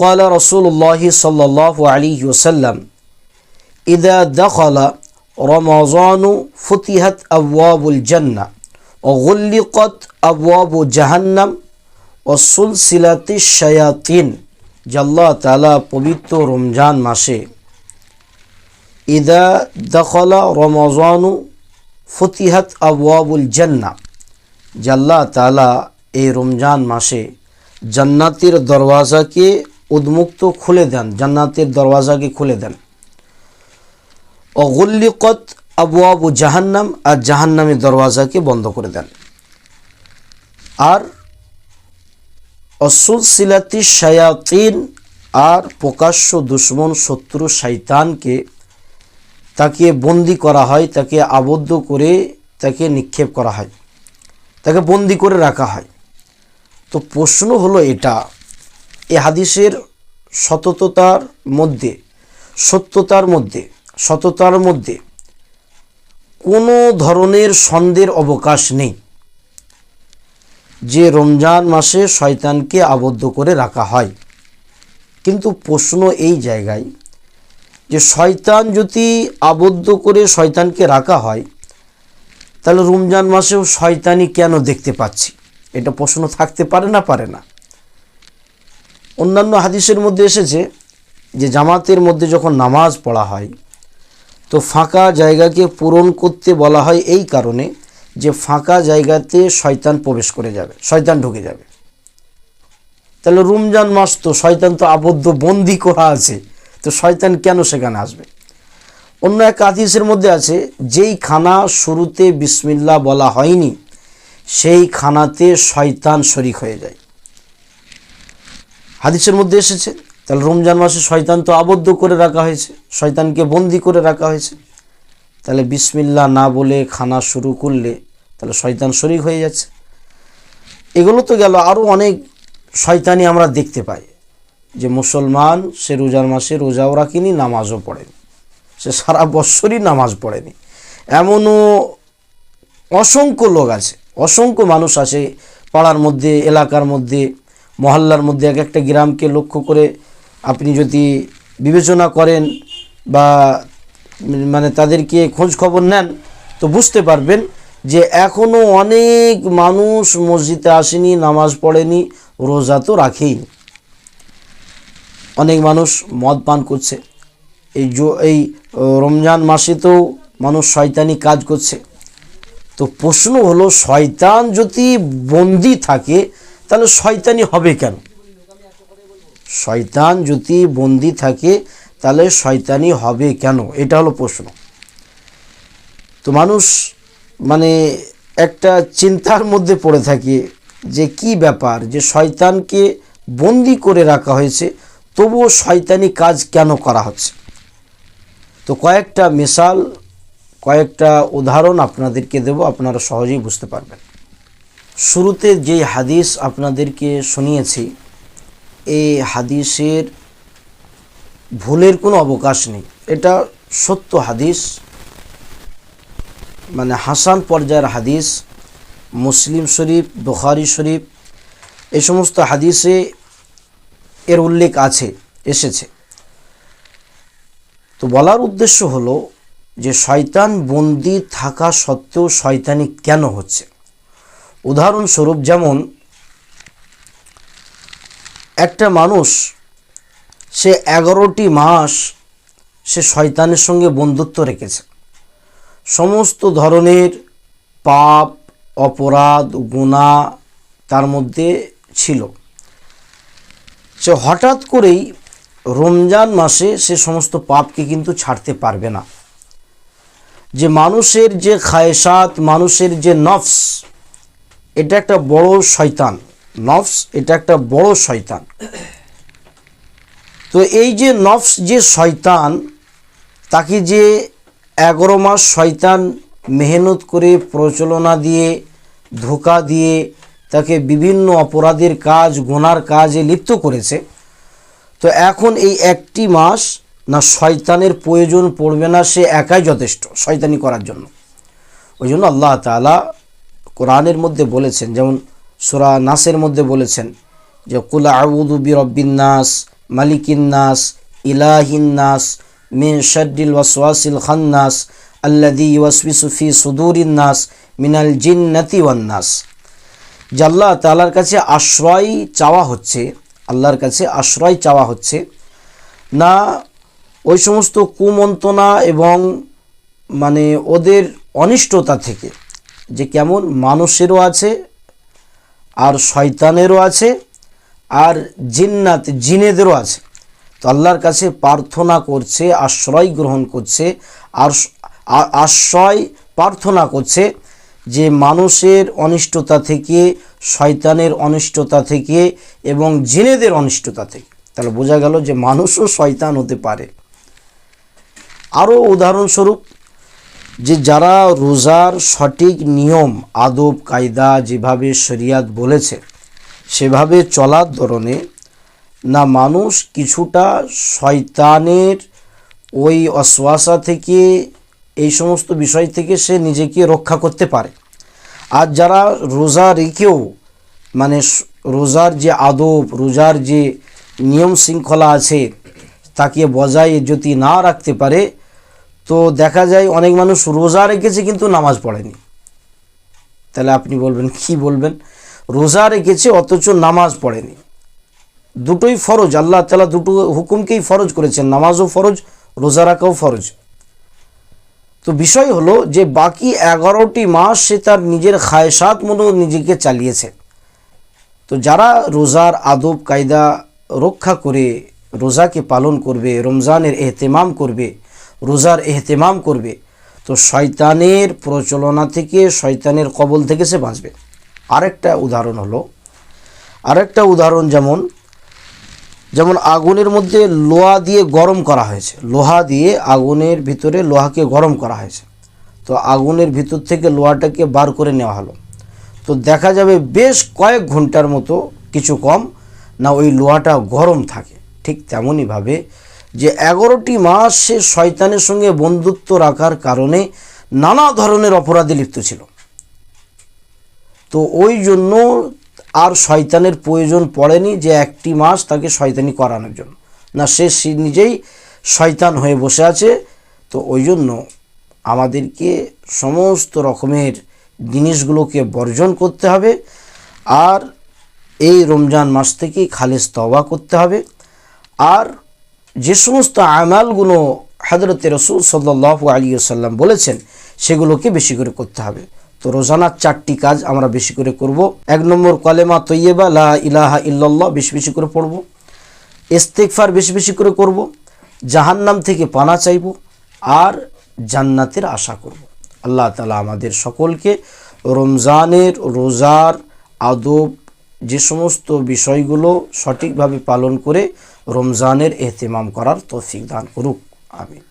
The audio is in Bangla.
قال رسول الله صلى الله عليه وسلم إذا دخل رمضان فتحت أبواب الجنة وغلقت أبواب جهنم وسلسلة الشياطين যে আল্লাহ তাআলা পবিত্র রমজান মাসে ইদা দখলা রমজানু ফুতিহাত আবওয়াবুল জান্নাহ যে আল্লাহ তাআলা এই রমজান মাসে জান্নাতের দরওয়াজাকে উন্মুক্ত খুলে দেন, জান্নাতের দরওয়াজাকে খুলে দেন। ও গুল্লিকত আবওয়াবু জাহান্নাম, আর জাহান্নামের দরওয়াজাকে বন্ধ করে দেন। আর অসুলসিলাতি শায়াতিন, আর প্রকাশ্য দুশ্মন শত্রু শয়তানকে তাকে বন্দি করা হয়, তাকে আবদ্ধ করে তাকে নিক্ষেপ করা হয়, তাকে বন্দি করে রাখা হয়। তো প্রশ্ন হলো এটা, এই হাদিসের সততার মধ্যে কোনো ধরনের সন্দেহের অবকাশ নেই যে রমজান মাসে শয়তানকে আবদ্ধ করে রাখা হয়। কিন্তু প্রশ্ন এই জায়গায় যে শয়তান যদি আবদ্ধ করে শয়তানকে রাখা হয়, তাহলে রমজান মাসেও শয়তানি কেন দেখতে পাচ্ছি? এটা প্রশ্ন থাকতে পারে না? অন্যান্য হাদিসের মধ্যে এসেছে যে জামাতের মধ্যে যখন নামাজ পড়া হয় তো ফাঁকা জায়গাকে পূরণ করতে বলা হয় এই কারণে যে ফাঁকা জায়গাতে শয়তান প্রবেশ করে যাবে, শয়তান ঢুকে যাবে। তাহলে রমজান মাস তো শয়তান তো আবদ্ধ, বন্দি করা আছে, তো শয়তান কেন সেখানে আসবে? অন্য এক হাদিসের মধ্যে আছে যেই খানা শুরুতে বিসমিল্লাহ বলা হয়নি সেই খানাতে শয়তান শরীক হয়ে যায়, হাদিসের মধ্যে এসেছে। তাহলে রমজান মাসে শয়তান তো আবদ্ধ করে রাখা হয়েছে, শয়তানকে বন্দি করে রাখা হয়েছে। তাহলে বিসমিল্লাহ না বলে খানা শুরু করলে তাহলে শয়তান শরীক হয়ে যাচ্ছে। এগুলো তো গেল, আরও অনেক শয়তানি আমরা দেখতে পাই যে মুসলমান সে রোজার মাসে রোজাও রাখেনি, নামাজও পড়েনি, সে সারা বৎসরই নামাজ পড়েনি। এমনও অসংখ্য লোক আছে, অসংখ্য মানুষ আছে পাড়ার মধ্যে, এলাকার মধ্যে, মহল্লার মধ্যে। এক একটা গ্রামকে লক্ষ্য করে আপনি যদি বিবেচনা করেন বা মানে তাদেরকে খোঁজ খবর নেন তো বুঝতে পারবেন যে এখনও অনেক মানুষ মসজিদে আসেনি, নামাজ পড়েনি, রোজা তো রাখেইনি। অনেক মানুষ মদ পান করছে, এই রমজান মাসে তো মানুষ শয়তানি কাজ করছে। তো প্রশ্ন হলো, শয়তান যদি বন্দি থাকে তাহলে শয়তানি হবে কেন? শয়তান যদি বন্দি থাকে তাহলে শয়তানি হবে কেন? এটা হলো প্রশ্ন। তো মানুষ মানে একটা চিন্তার মধ্যে পড়ে থাকে যে কি ব্যাপার, যে শয়তানকে বন্দি করে রাখা হয়েছে তবুও শয়তানি কাজ কেন করা হচ্ছে। তো কয়েকটা মিসাল, কয়েকটা উদাহরণ আপনাদেরকে দেব, আপনারা সহজেই বুঝতে পারবেন। শুরুতে যে হাদিস আপনাদেরকে শুনিয়েছি এই হাদিসের ভুলের কোনো অবকাশ নেই, এটা সত্য হাদিস, মানে হাসান পর্যায়ের হাদিস। মুসলিম শরীফ, বুখারী শরীফ এই সমস্ত হাদিসে এর উল্লেখ এসেছে। তো বলার উদ্দেশ্য হলো যে শয়তান বন্দি থাকা সত্ত্বেও শয়তানি কেন হচ্ছে। উদাহরণস্বরূপ, যেমন একটা মানুষ সে 11টি মাস সে শয়তানের সঙ্গে বন্ধুত্ব রেখেছে, সমস্ত ধরনের পাপ, অপরাধ, গুনাহ তার মধ্যে ছিল। সে হঠাৎ করেই রমজান মাসে সে সমস্ত পাপকে কিন্তু ছাড়তে পারবে না। যে মানুষের যে খায়সাত, মানুষের যে নফস, এটা একটা বড় শয়তান। নফস এটা একটা বড় শয়তান। তো এই যে নফস, যে শয়তান, তাকে যে 11 মাস শয়তান মেহনত করে, প্রচলনা দিয়ে, ধোঁকা দিয়ে তাকে বিভিন্ন অপরাধের কাজ, গুনার কাজে লিপ্ত করেছে। তো এখন এই একটি মাস না শয়তানের প্রয়োজন পড়বে না, সে একাই যথেষ্ট শয়তানি করার জন্য। ওই জন্য আল্লাহ তাআলা কোরআনের মধ্যে বলেছেন, যেমন সূরা নাসের মধ্যে বলেছেন যে কুল আউযু বিরাব্বিন নাস, মালিকিন নাস, ইলাহিন নাস, মিন শাররিল ওয়াসওয়াসিল খান্নাস, আল্লাযী ইউওয়াসওয়িসু ফি সুদুরিন নাস মিনাল জিন্নাতি ওয়ান নাস। যে আল্লাহ তাআলার কাছে আশ্রয় চাওয়া হচ্ছে, আল্লাহর কাছে আশ্রয় চাওয়া হচ্ছে না ওই সমস্ত কুমন্ত্রণা এবং মানে ওদের অনিষ্টতা থেকে, যে কেমন মানুষেরও আছে আর শয়তানেরও আছে আর জিন্নাত জিনেদেরও আছে। তো আল্লাহর কাছে প্রার্থনা করছে, আশ্রয় গ্রহণ করছে আর আশ্রয় প্রার্থনা করছে যে মানুষের অনিষ্টতা থেকে, শয়তানের অনিষ্টতা থেকে এবং জিনেদের অনিষ্টতা থেকে। তাহলে বোঝা গেল যে মানুষও শয়তান হতে পারে। আরও উদাহরণস্বরূপ, যে যারা রোজার সঠিক নিয়ম আদব কায়দা যেভাবে শরিয়াত বলেছে সেভাবে চলার ধরনে না মানুষ কিছুটা শয়তানের ওই অশ্বাসা থেকে, এই সমস্ত বিষয় থেকে সে নিজেকে রক্ষা করতে পারে। আর যারা রোজা রেখেও মানে রোজার যে আদব, রোজার যে নিয়ম শৃঙ্খলা আছে তাকে বজায় যদি না রাখতে পারে, তো দেখা যায় অনেক মানুষ রোজা রেখেছে কিন্তু নামাজ পড়েনি। তাহলে আপনি বলবেন, কি বলবেন? রোজা রেখেছে অথচ নামাজ পড়েনি। দুটোই ফরজ, আল্লাহ তাআলা দুটো হুকুমকেই ফরজ করেছেন, নামাজও ফরজ, রোজা রাখাও ফরজ। তো বিষয় হলো যে বাকি 11টি মাস সে তার নিজের খায়সাত মতো নিজেকে চালিয়েছে। তো যারা রোজার আদব কায়দা রক্ষা করে রোজাকে পালন করবে, রমজানের এহতেমাম করবে, রোজার এহতেমাম করবে, তো শয়তানের প্রচলনা থেকে, শয়তানের কবল থেকে সে বাঁচবে। আরেকটা উদাহরণ যেমন আগুনের মধ্যে লোহা দিয়ে গরম করা হয়েছে, লোহা দিয়ে আগুনের ভিতরে লোহাকে গরম করা হয়েছে। তো আগুনের ভিতর থেকে লোহাটাকে বার করে নেওয়া হলো, তো দেখা যাবে বেশ কয়েক ঘন্টার মতো, কিছু কম না, ওই লোহাটা গরম থাকে। ঠিক তেমনইভাবে যে 11টি মাস সে শয়তানের সঙ্গে বন্ধুত্ব রাখার কারণে নানা ধরনের অপরাধে লিপ্ত ছিল। তো ওই জন্য আর শয়তানের প্রয়োজন পড়েনি যে 1টি মাস তাকে শয়তানি করানোর জন্য, না, সে নিজেই শয়তান হয়ে বসে আছে। তো ওই জন্য আমাদেরকে সমস্ত রকমের জিনিসগুলোকে বর্জন করতে হবে আর এই রমজান মাস থেকে খালেস তওবা করতে হবে। আর যে সমস্ত আমালগুলো হযরত রাসূল সাল্লাল্লাহু আলাইহি ওয়াসাল্লাম বলেছেন সেগুলোকে বেশি করে করতে হবে। তো রোজানা 4টি কাজ আমরা বেশি করে করব। 1 নম্বর কালেমা তৈয়বা লা ইলাহা ইল্লাল্লাহ বেশি বেশি করে পড়ব, ইস্তিগফার বেশি বেশি করে করব, জাহান্নাম থেকে পানা চাইব আর জান্নাতের আশা করব। আল্লাহ তাআলা আমাদের সকলকে রমজানের রোজার আদব যে সমস্ত বিষয়গুলো সঠিকভাবে পালন করে রমজানের এহতেমাম করার তৌফিক দান করুক। আমিন।